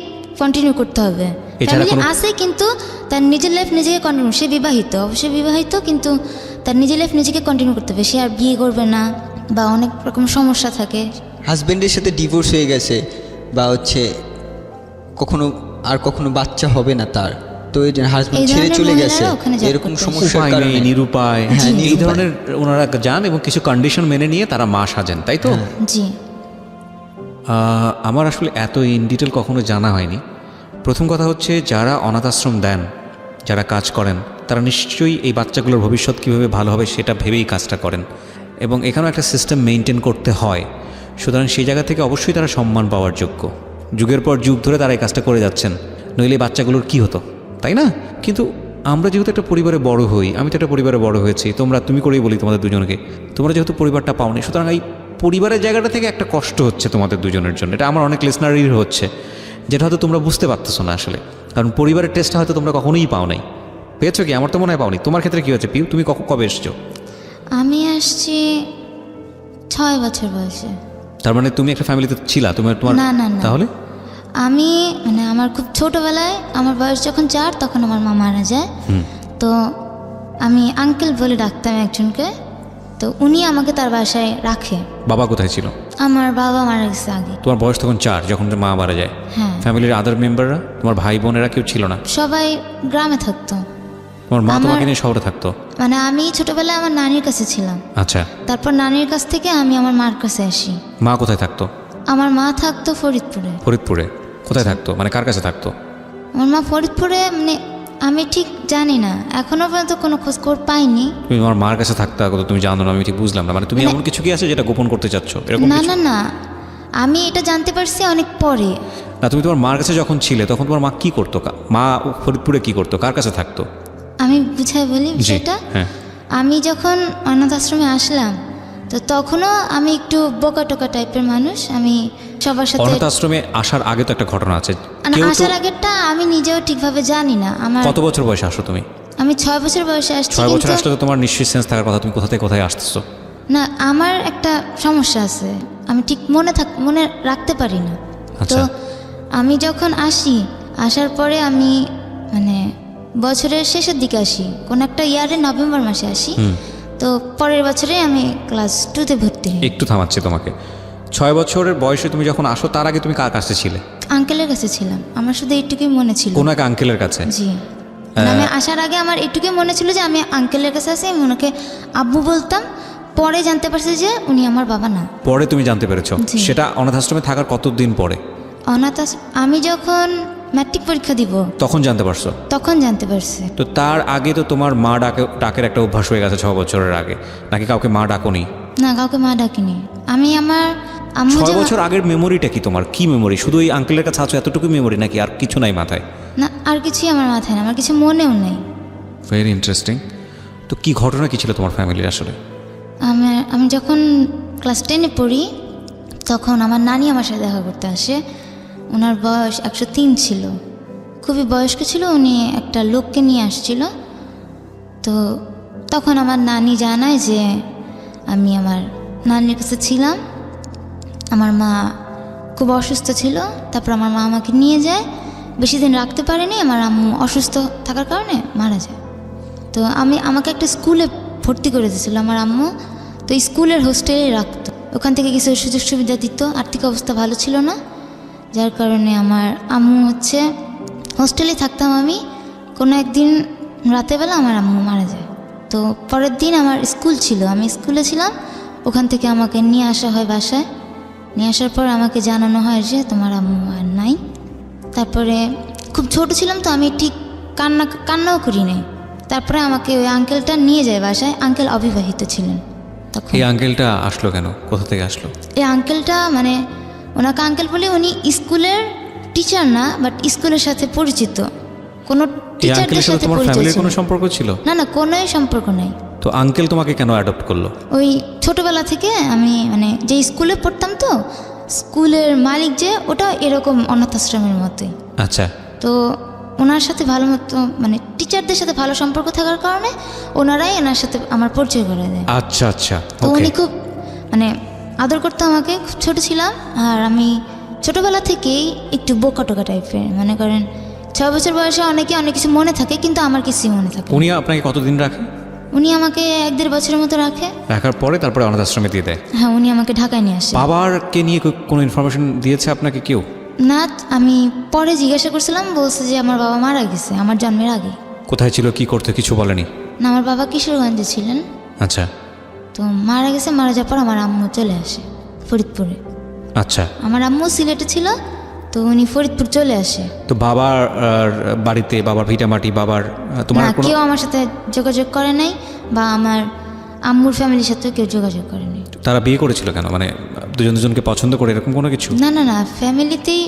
কন্টিনিউ করতে হবে। ফ্যামিলি আছে কিন্তু তার নিজের লাইফ নিজেকে কন্টিনিউ। সে বিবাহিত, অবশ্যই বিবাহিত, কিন্তু তার নিজের লাইফ নিজেকে কন্টিনিউ করতে হবে, সে আর বিয়ে করবে না বা অনেক রকম সমস্যা থাকে। হাজব্যান্ডের সাথে ডিভোর্স হয়ে গেছে বা হচ্ছে কখনো বাচ্চা হবে না তার, তো এই হাজব্যান্ড এই ছেড়ে ধরনের চলে গেছে, মহিলারা ওখানে job এরকম করতে আসে। সমস্যার উপায় কারণে নেই, নিরুপায়, হ্যাঁ, এই নিরুপায়। ধরনের ওনারা যান এবং কিছু কন্ডিশন মেনে নিয়ে তারা মা সাজেন, তাই তো? জি। আমার আসলে এত ইন ডিটেল কখনো জানা হয়নি। প্রথম কথা হচ্ছে, যারা অনাথ আশ্রম দেন, যারা কাজ করেন, তারা নিশ্চয়ই এই বাচ্চাগুলোর ভবিষ্যৎ কীভাবে ভালো হবে সেটা ভেবেই কাজটা করেন, এবং এখানেও একটা সিস্টেম মেনটেন করতে হয়। সুতরাং সেই জায়গা থেকে অবশ্যই তারা সম্মান পাওয়ার যোগ্য। যুগের পর যুগ ধরে তারা এই কাজটা করে যাচ্ছেন, নইলে এই বাচ্চাগুলোর কী হতো, তাই না? কিন্তু আমরা যেহেতু একটা পরিবারে বড় হই, আমি তো একটা পরিবারে বড় হয়েছি, তুমি করেই বলি তোমাদের দুজনকে, তোমরা যেহেতু পরিবারটা পাওনি, সুতরাং এই পরিবারের জায়গাটা থেকে একটা কষ্ট হচ্ছে তোমাদের দুজনের জন্য। এটা আমার অনেক লিসনারির হচ্ছে, যেটা হয়তো তোমরা বুঝতে পারতেছো না আসলে, কারণ পরিবারের টেস্টটা হয়তো তোমরা কখনোই পাও নাই। পেয়েছো কি? আমার তো মনে হয় পাওনি। তোমার ক্ষেত্রে কী হচ্ছে পিউ? তুমি কবে এসছো? আমি আসছি 6 বছর বয়সে। তার মানে তুমি একটা ফ্যামিলিতে ছিলা? তোমার না, না, না। তাহলে আমি আমার খুব ছোটোবেলায়, আমার বয়স যখন 4 তখন আমার মা মারা যায়। তো আমি আঙ্কেল বলে ডাকতাম একজনকে, তো উনি আমাকে তার বাসায় রাখে। বাবা কোথায় ছিল? আমার বাবা মারা গেছে আগে। তোমার বয়স তখন 4 যখন মা মারা যায়। হ্যাঁ। ফ্যামিলির আদার মেম্বাররা, তোমার ভাই বোনেরা কেউ ছিল না? সবাই গ্রামে থাকতো। তোমার মা আমার- তোমাকে নিয়ে শহরে থাকতো? আমি ছোটোবেলায় আমার নানির কাছে ছিলাম, আচ্ছা। তারপর নানির কাছ থেকে আমি আমার মার কাছে আসি। মা কোথায় থাকতো? আমার মা থাকতো ফরিদপুরে। ফরিদপুরে? কোথায় থাকতো, মানে কার কাছে থাকতো? আমার মা ফরিদপুরে, আমি ঠিক জানি না, এখনো পর্যন্ত কোনো খোঁজখবর পাইনি। তুমি তোমার মার কাছে থাকতে তো তুমি জানো না, আমি ঠিক বুঝলাম না। মানে তুমি এমন কিছু কি আছে যেটা গোপন করতে চাচ্ছ, এরকম না, কিছু? না, না, আমি এটা জানতে পারছি অনেক পরে। না, তুমি তোমার মার কাছে যখন ছিলে তখন তোমার মা কি করতো? মা ফরিদপুরে কি করতো, কার কাছে থাকতো? আমি বুঝাই বলি জি, বিষয়টা। হ্যাঁ। আমি যখন অনাথ আশ্রমে আসলাম, তো তখনও আমি একটু বোকা টোকা টাইপের মানুষ। আমি সবার সাথে অনাথ আশ্রমে আসার আগে তো একটা ঘটনা আছে। মানে কেউ তো- আসার আগেরটা আমি নিজেও ঠিকভাবে জানি না। কত বছর বয়সে আসো তুমি? আমি 6 বছর বয়সে আসছি। 6 বছর কিন্তু আসলে তো তোমার নিশ্চয়ই সেন্স থাকার কথা, তুমি কোথা থেকে কোথায় আসতেছো। না, আমার একটা সমস্যা আছে, আমি ঠিক মনে রাখতে পারি না। তো আচ্ছা। আমি যখন আসার পরে আমি বছরের শেষের দিকে আসি, কোন একটা ইয়ারে নভেম্বর মাসে আসি। তো পরের বছরে আমি ক্লাস 2তে ভর্তি হই। একটু থামাচ্ছি তোমাকে। 6 বছরের বয়সে তুমি যখন আসো, তার আগে তুমি কার কাছে ছিলে? আঙ্কেলের কাছে ছিলাম, আমার শুধু এইটুকুই মনে ছিল। কোন এক আঙ্কেলের কাছে? জি। আমি আসার আগে আমার এইটুকুই মনে ছিল যে আমি আঙ্কেলের কাছে আছি, আমি ওনাকে আব্বু বলতাম। পরে জানতে পারছি যে উনি আমার বাবা না। পরে তুমি জানতে পেরেছো? জি। সেটা অনাথ আশ্রমে থাকার কতদিন পরে? আমি যখন ম্যাট্রিক পরীক্ষা দিব তখন জানতে পারছো? তখন জানতে পারছি। তো তার আগে তো তোমার মা ডাকের একটা অভ্যাস হয়ে গেছে 6 বছরের আগে, নাকি কাউকে মা ডাকোনি? না, কাউকে মা ডাকিনি। আমি আমার আম্মু 6 বছর আগের মেমোরিটা কি তোমার? কি মেমোরি? শুধু ওই আঙ্কেলের কাছে আছো এতটুকু মেমোরি, নাকি আর কিছু নাই মাথায়? না, আর কিছুই আমার মাথায় না, আমার কিছু মনেও নেই। Very interesting. তো কি ঘটনা কি ছিল তোমার ফ্যামিলির আসলে? আমি যখন ক্লাস 10-এ পড়ি, তখন আমার নানি আমার সাথে দেখা করতে আসে। ওনার বয়স 103 ছিল, খুবই বয়স্ক ছিল। উনি একটা লোককে নিয়ে আসছিল। তো তখন আমার নানি জানায় যে আমি আমার নানির কাছে ছিলাম। আমার মা খুব অসুস্থ ছিল, তারপর আমার মা আমাকে নিয়ে যায়। বেশি দিন রাখতে পারেনি, আমার আম্মু অসুস্থ থাকার কারণে মারা যায়। তো আমাকে একটা স্কুলে ভর্তি করে দিয়েছিল আমার আম্মু। তো স্কুলের হোস্টেলে রাখতো, ওখান থেকে কিছু সুযোগ সুবিধা দিত। আর্থিক অবস্থা ভালো ছিল না, যার কারণে আমার আম্মু হোস্টেলে থাকতাম আমি। কোনো একদিন রাতেরবেলা আমার আম্মু মারা যায়। তো পরের দিন আমার স্কুল ছিল, আমি স্কুলে ছিলাম। ওখান থেকে আমাকে নিয়ে আসা হয় বাসায়। নিয়ে আসার পর আমাকে জানানো হয় যে তোমার আম্মু আর নাই। তারপরে খুব ছোট ছিলাম, তো আমি ঠিক কান্নাও করি নাই। তারপরে আমাকে ওই আঙ্কেলটা নিয়ে যায় বাসায়। আঙ্কেল অবিবাহিত ছিলেন তখন। এই আঙ্কেলটা আসলো কেন, কোথা থেকে আসলো? এই আঙ্কেলটা ওনাকে আঙ্কেল বলে, উনি স্কুলের টিচার না, বাট স্কুলের সাথে পরিচিত। কোনো এই টিচারদের আঙ্কেলের সাথে সাথে তোমার পরিচিত ফ্যামিলির কোনো ছিল। সম্পর্ক ছিল? না, না, কোনোই সম্পর্ক নাই। তো আঙ্কেল তোমাকে কেন অ্যাডপ্ট করলো? ওই ছোটবেলা থেকে আমি যে স্কুলে পড়তাম, তো স্কুলের মালিক যে ওটা এরকম অনাথ আশ্রমের মতোই। আচ্ছা। তো ওনার সাথে ভালো মতো টিচারদের সাথে ভালো সম্পর্ক থাকার কারণে ওনারাই ওনার সাথে আমার পরিচয় করে দেয়। আচ্ছা আচ্ছা, তো ওকে। উনি খুব আদর করতো আমাকে। খুব ছোট ছিলাম, আর আমি ছোটবেলা থেকেই একটু বোকা টোকা টাইপের। মনে করেন 6 বছর বয়সে অনেক কিছু মনে থাকে, কিন্তু আমার কিছুই মনে থাকে না। উনি আপনাকে কতদিন রাখে? উনি আমাকে 1-1.5 বছরের মতো রাখে। রাখার পরে তারপরে অনাথ আশ্রমে দিয়ে দেয়। হ্যাঁ, উনি আমাকে ঢাকায় নিয়ে আসে। বাবারকে নিয়ে কোনো ইনফরমেশন দিয়েছে আপনাকে কেউ? না, আমি পরে জিজ্ঞাসা করছিলাম, বলছে যে আমার বাবা মারা গেছে আমার জন্মের আগে। কোথায় ছিল, কি করতে, কিছু বলেনি? না, আমার বাবা কিশোরগঞ্জে ছিলেন, আচ্ছা। তো মারা গেছে। মারা যাওয়ার পর আমার আম্মু চলে আসে ফরিদপুরে। আচ্ছা। আমার আম্মু সিলেটে ছিল, তো উনি ফরিদপুর চলে আসে। তো বাবার বাড়িতে, বাবার ভিটামাটি, বাবার তোমার না, কোনো কেউ আমার সাথে যোগাযোগ করে নাই, বা আমার আম্মুর ফ্যামিলির সাথেও কেউ যোগাযোগ করেনি। তারা বিয়ে করেছিল কেন, মানে দুজন দুজনকে পছন্দ করে এরকম কোনো কিছু? না না না, ফ্যামিলিতেই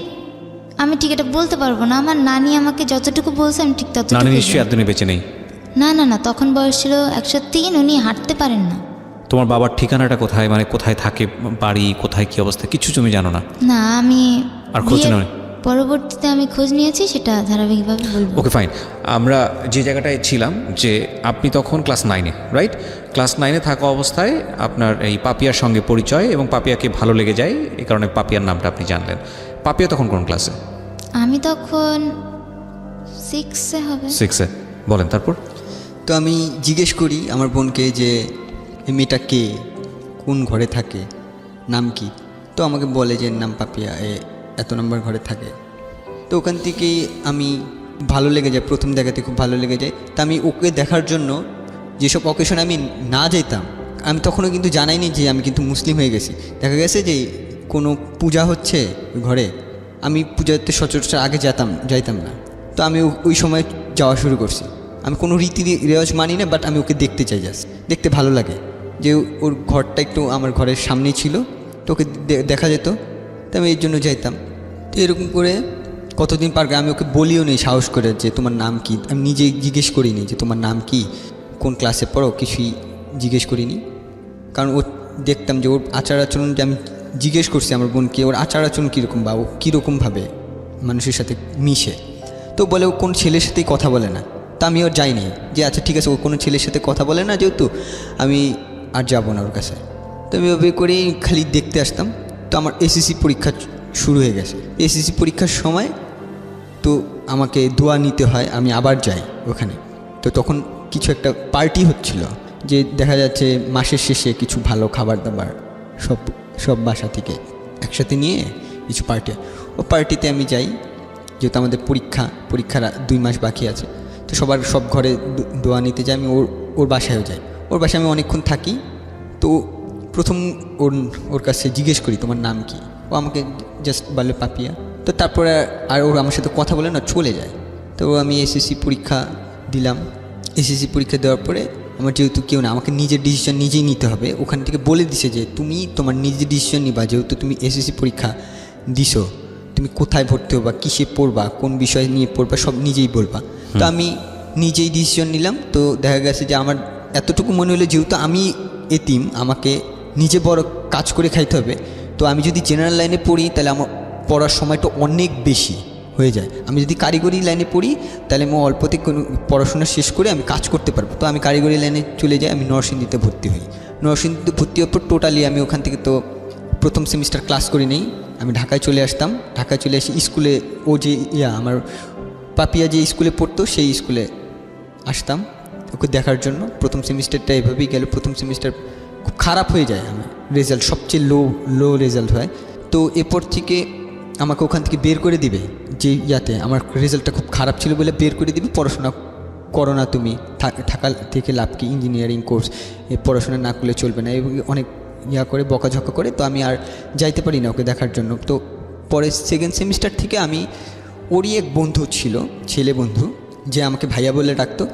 আমি ঠিক এটা বলতে পারবো না। আমার নানি আমাকে যতটুকু বলছে আমি ঠিক নানি ততটুকু। নিশ্চয়ই এতদিনে বেঁচে নেই? না না না, তখন বয়স ছিল 103, উনি হাঁটতে পারেন না। তোমার বাবার ঠিকানাটা কোথায়, মানে কোথায় থাকে, বাড়ি কোথায়, কি অবস্থা, কিছু তুমি জানো না? না, আমি আর খোঁজ বিয়ের নাও? পরবর্তীতে আমি খোঁজ নিয়েছি, সেটা ধারাবাহিকভাবে বলবো। ওকে, ফাইন। আমরা যে জায়গাটায় ছিলাম, যে আপনি তখন ক্লাস 9-এ, রাইট? ক্লাস 9-এ থাকা অবস্থায় আপনার এই পাপিয়ার সঙ্গে পরিচয় এবং পাপিয়াকে ভালো লেগে যায়, এই কারণে পাপিয়ার নামটা আপনি জানলেন। পাপিয়া তখন কোন ক্লাসে? আমি তখন 6-এ হবে। 6-এ। বলেন তারপর। তো আমি জিজ্ঞেস করি আমার বোনকে যে এই মেয়েটা কে, কোন ঘরে থাকে, নাম কি। তো আমাকে বলে যে নাম পাপিয়া, এত নম্বর ঘরে থাকে। তো ওখান থেকেই আমি ভালো লেগে যায়, প্রথম দেখাতে খুব ভালো লেগে যায়। তা আমি ওকে দেখার জন্য যেসব অকেশনে আমি না যেতাম, আমি তখনও কিন্তু জানাইনি যে আমি কিন্তু মুসলিম হয়ে গেছি। দেখা গেছে যে কোনো পূজা হচ্ছে ঘরে, আমি পূজাতে সচরাচর আগে যাইতাম না। তো আমি ওই সময় যাওয়া শুরু করছি। আমি কোনো রীতি রেওয়াজ মানি না, বাট আমি ওকে দেখতে চাই, জাস্ট দেখতে ভালো লাগে। যে ওর ঘরটা একটু আমার ঘরের সামনেই ছিল, তো ওকে দেখা যেত, তো আমি এই জন্য যাইতাম। তো এরকম করে কতদিন পার আমি ওকে বলিও নেই সাহস করে যে তোমার নাম কি। আমি নিজেই জিজ্ঞেস করিনি যে তোমার নাম কি, কোন ক্লাসে পড়ো, কিছুই জিজ্ঞেস করিনি। কারণ ও দেখতাম যে ওর আচার আচরণ, যে আমি জিজ্ঞেস করছি আমার বোনকে ওর আচার আচরণ কীরকম, বা ও কীরকমভাবে মানুষের সাথে মিশে। তো বলে ও কোন ছেলের সাথেই কথা বলে না। তা আমি ওর যাইনি, যে আচ্ছা ঠিক আছে, ও কোনো ছেলের সাথে কথা বলে না যেহেতু, আমি আর যাবো না ওর কাছে। তো আমি ওভাবে করেই খালি দেখতে আসতাম। তো আমার এসএসসি পরীক্ষা শুরু হয়ে গেছে। এসএসসি পরীক্ষার সময় তো আমাকে দোয়া নিতে হয়, আমি আবার যাই ওখানে। তো তখন কিছু একটা পার্টি হচ্ছিল, যে দেখা যাচ্ছে মাসের শেষে কিছু ভালো খাবার দাবার সব বাসা থেকে একসাথে নিয়ে কিছু পার্টি। ও পার্টিতে আমি যাই, যেহেতু আমাদের পরীক্ষার 2 মাস বাকি আছে। তো সব ঘরে দোয়া নিতে যাই। আমি ওর বাসায়ও যাই। ওর বাসায় আমি অনেকক্ষণ থাকি। তো প্রথম ওর কাছে জিজ্ঞেস করি তোমার নাম কি। ও আমাকে জাস্ট বলে পাপিয়া। তো তারপরে আর ওর আমার সাথে কথা বলে না, চলে যায়। তো আমি এসএসসি পরীক্ষা দিলাম। এসএসসি পরীক্ষা দেওয়ার পরে আমার যেহেতু কেউ না, আমাকে নিজের ডিসিশন নিজেই নিতে হবে। ওখান থেকে বলে দিছে যে তুমি তোমার নিজের ডিসিশন নিবা, যেহেতু তুমি এসএসসি পরীক্ষা দিছো, তুমি কোথায় ভর্তি হবা, কিসে পড়বা, কোন বিষয় নিয়ে পড়বা, সব নিজেই বলবা। তো আমি নিজেই ডিসিশন নিলাম। তো দেখা গেছে যে আমার এতটুকু মনে হলো, যেহেতু আমি এতিম, আমাকে নিজে বড় কাজ করে খাইতে হবে। তো আমি যদি জেনারেল লাইনে পড়ি তাহলে আমার পড়ার সময়টা অনেক বেশি হয়ে যায়। আমি যদি কারিগরি লাইনে পড়ি তাহলে আমি অল্পতে কোনো পড়াশোনা শেষ করে আমি কাজ করতে পারবো। তো আমি কারিগরি লাইনে চলে যাই, আমি নরসিংদীতে ভর্তি হই। নরসিংদীতে ভর্তি হওয়ার পর টোটালি আমি ওখান থেকে তো প্রথম সেমিস্টার ক্লাস করি নেই। আমি ঢাকায় চলে আসতাম। ঢাকায় চলে আসি স্কুলে, ও যে আমার পাপিয়া যে স্কুলে পড়তো সেই স্কুলে আসতাম ওকে দেখার জন্য। প্রথম সেমিস্টারটা এভাবেই গেল। প্রথম সেমিস্টার খুব খারাপ হয়ে যায়, আমার রেজাল্ট সবচেয়ে লো রেজাল্ট হয়। তো এরপর থেকে আমাকে ওখান থেকে বের করে দিবে, যে আমার রেজাল্টটা খুব খারাপ ছিল বলে বের করে দিবে। পড়াশোনা করো না তুমি, থাকা থেকে লাভ কি, ইঞ্জিনিয়ারিং কোর্স, পড়াশোনা না করলে চলবে না, এবং অনেক করে বকাঝকা করে। তো আমি আর যাইতে পারি না ওকে দেখার জন্য। তো পরে সেকেন্ড সেমিস্টার থেকে আমি, ওরই এক বন্ধু ছিল, ছেলে বন্ধু, যে আমাকে ভাইয়া বলে ডাকতো,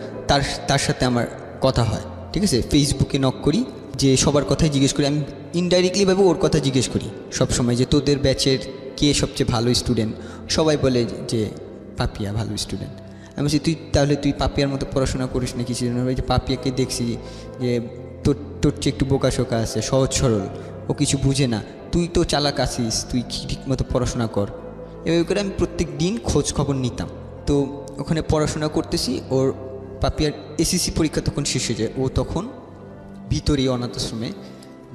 তার সাথে আমার কথা হয়। ঠিক আছে, ফেসবুকে নক করি, যে সবার কথাই জিজ্ঞেস করি। আমি ইনডাইরেক্টলিভাবে ওর কথা জিজ্ঞেস করি সবসময়, যে তোদের ব্যাচের কে সবচেয়ে ভালো স্টুডেন্ট। সবাই বলে যে পাপিয়া ভালো স্টুডেন্ট। আমি বলছি তুই পাপিয়ার মতো পড়াশোনা করিস না কিছু জন্য। যে পাপিয়াকে দেখছি যে তোর চেয়ে একটু বোকাশোকা আছে, সহজ সরল, ও কিছু বুঝে না, তুই তো চালাক আছিস, তুই ঠিক মতো পড়াশোনা কর। এভাবে করে আমি প্রত্যেক দিন খোঁজ খবর নিতাম। তো ওখানে পড়াশোনা করতেছি। ওর পাপিয়ার এসএসসি পরীক্ষা তখন শেষ হয়ে যায়। ও তখন ভিতরেই অনাথ আশ্রমে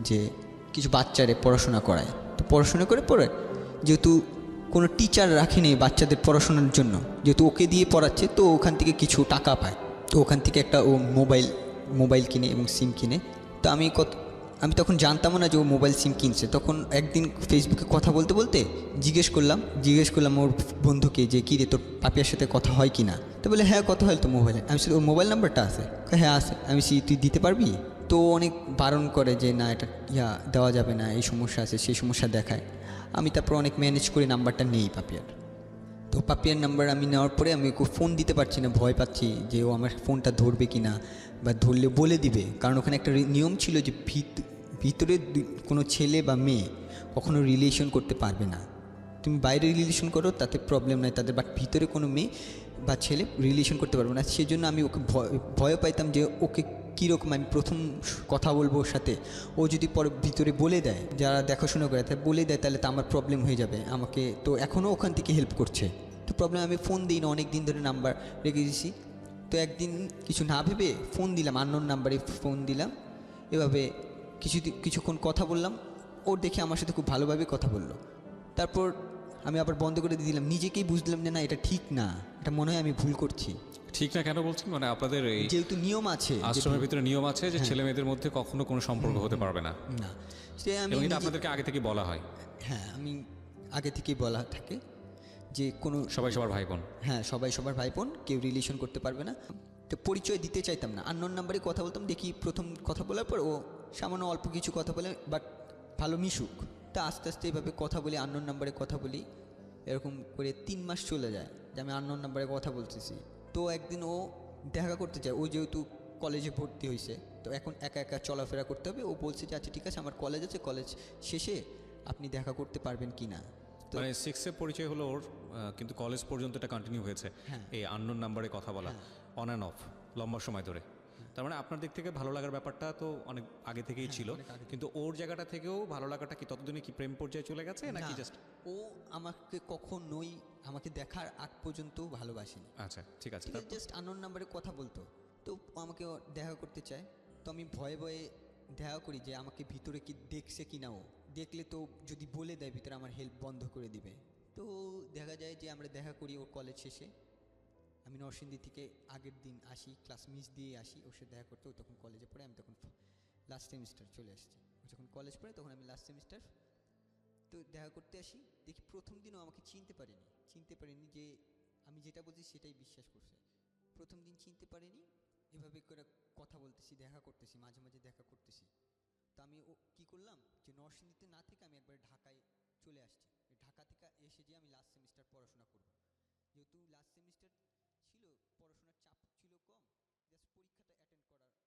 যে কিছু বাচ্চারে পড়াশোনা করায়। তো পড়াশোনা করে পড়ে, যেহেতু কোনো টিচার রাখেনি বাচ্চাদের পড়াশোনার জন্য, যেহেতু ওকে দিয়ে পড়াচ্ছে, তো ওখান থেকে কিছু টাকা পায়। তো ওখান থেকে ও মোবাইল মোবাইল কিনে এবং সিম কিনে। তো আমি তখন জানতামও না যে ও মোবাইল সিম কিনছে। তখন একদিন ফেসবুকে কথা বলতে বলতে জিজ্ঞেস করলাম ওর বন্ধুকে যে কী রে তোর পাপিয়ার সাথে কথা হয় কি না। তো বলে হ্যাঁ কথা হয় তো মোবাইলে। আমি ওর মোবাইল নাম্বারটা আছে? হ্যাঁ আছে। আমি তুই দিতে পারবি? তো অনেক বারণ করে যে না এটা দেওয়া যাবে না, এই সমস্যা আছে সেই সমস্যা দেখায়। আমি তারপর অনেক ম্যানেজ করে নাম্বারটা নেই পাপিয়ার। তো পাপিয়ার নাম্বার আমি নেওয়ার পরে আমি ওকে ফোন দিতে পারছি না, ভয় পাচ্ছি যে ও আমার ফোনটা ধরবে কি না, বা ধরলে বলে দিবে। কারণ ওখানে একটা নিয়ম ছিল যে ভিতরে কোনো ছেলে বা মেয়ে কখনো রিলেশন করতে পারবে না। তুমি বাইরে রিলেশন করো তাতে প্রবলেম নাই তাদের, বাট ভিতরে কোনো মেয়ে বা ছেলে রিলেশন করতে পারবে না। সেজন্য আমি ওকে ভয় পাইতাম যে ওকে কীরকম আমি প্রথম কথা বলবো ওর সাথে, ও যদি পরে ভিতরে বলে দেয়, যারা দেখাশোনা করে তাই বলে দেয়, তাহলে তো আমার প্রবলেম হয়ে যাবে। আমাকে তো এখনও ওখান থেকে হেল্প করছে, তো প্রবলেম। আমি ফোন দিই না, অনেক দিন ধরে নাম্বার রেখে দিয়েছি। তো একদিন কিছু না ভেবে ফোন দিলাম, আননোন নাম্বারে ফোন দিলাম। এভাবে কিছুক্ষণ কথা বললাম, ওর দেখে আমার সাথে খুব ভালোভাবে কথা বললো। তারপর আমি আবার বন্ধ করে দিয়ে দিলাম, নিজেকেই বুঝলাম যে না এটা ঠিক না, এটা মনে হয় আমি ভুল করছি। ঠিক না কেন বলছেন? মানে আপনাদের এই যেহেতু নিয়ম আছে, আশ্রমের ভিতরে নিয়ম আছে যে ছেলে মেয়েদের মধ্যে কখনো কোনো সম্পর্ক হতে পারবে না, না সে আমি এবং এটা আপনাদেরকে আগে থেকে বলা হয়? হ্যাঁ, আমি আগে থেকেই বলা থাকে যে কোনো সবাই সবার ভাই বোন। হ্যাঁ, সবাই সবার ভাই বোন, কেউ রিলেশন করতে পারবে না। তো পরিচয় দিতে চাইতাম না, আননোন নাম্বারে কথা বলতাম। দেখি প্রথম কথা বলার পর ও সামান্য অল্প কিছু কথা বলে, বাট ভালো মিশুক। তা আস্তে আস্তে এভাবে কথা বলি, আননোন নাম্বারে কথা বলি। এরকম করে 3 মাস চলে যায় যে আমি আননোন নাম্বারে কথা বলতেছি। তো একদিন ও দেখা করতে চায়, ও যেহেতু কলেজে ভর্তি হয়েছে, তো এখন একা একা চলাফেরা করতে হবে। ও বলছে যে আচ্ছা ঠিক আছে, আমার কলেজ আছে, কলেজ শেষে আপনি দেখা করতে পারবেন কি না। তো মানে 6-এ পরিচয় হলো ওর, কিন্তু কলেজ পর্যন্ত এটা কন্টিনিউ হয়েছে এই আননোন নাম্বারে কথা বলা, অন অ্যান্ড অফ, লম্বা সময় ধরে। তার মানে আপনার দিক থেকে ভালো লাগার ব্যাপারটা তো অনেক আগে থেকেই ছিল, কিন্তু ওর জায়গাটা থেকেও ভালো লাগাটা কি ততদিনে কি প্রেম পর্যায়ে চলে গেছে নাকি জাস্ট? ও আমাকে কখনোই আমাকে দেখার আগ পর্যন্ত ভালোবাসেনি। আচ্ছা ঠিক আছে। জাস্ট আননোন নাম্বারে কথা বলতো। তো ও আমাকে দেখা করতে চায়, তো আমি ভয়ে ভয়ে দেখা করি যে আমাকে ভিতরে কি দেখছে কি না। ও দেখলে তো যদি বলে দেয় ভিতরে, আমার হেল্প বন্ধ করে দিবে। তো দেখা যায় যে আমরা দেখা করি ওর কলেজ শেষে। আমি নরসিংদী থেকে আগের দিন আসি, ক্লাস মিস দিয়ে আসি ওর সাথে দেখা করতে। ও তখন কলেজে পড়ে, আমি তখন লাস্ট সেমিস্টার চলে আসছি। ও যখন কলেজ পড়ে তখন আমি লাস্ট সেমিস্টার। তো দেখা করতে আসি, দেখি প্রথম দিনও আমাকে চিনতে পারেনি যে আমি যেটা বলছি সেটাই বিশ্বাস করছে। প্রথম দিন চিনতে পারেনি। এভাবে করে কথা বলতেছি, দেখা করতেছি, মাঝে মাঝে দেখা করতেছি। তো আমি কি করলাম যে নরসিংদীতে না থেকে আমি একবার ঢাকায় চলে আসছি। ঢাকা থেকে এসে যে আমি লাস্ট সেমিস্টার পড়াশোনা করব। যেহেতু লাস্ট সেমিস্টার ছিল, পড়াশোনার চাপ ছিল কম, জাস্ট পরীক্ষাটা অ্যাটেন্ড করার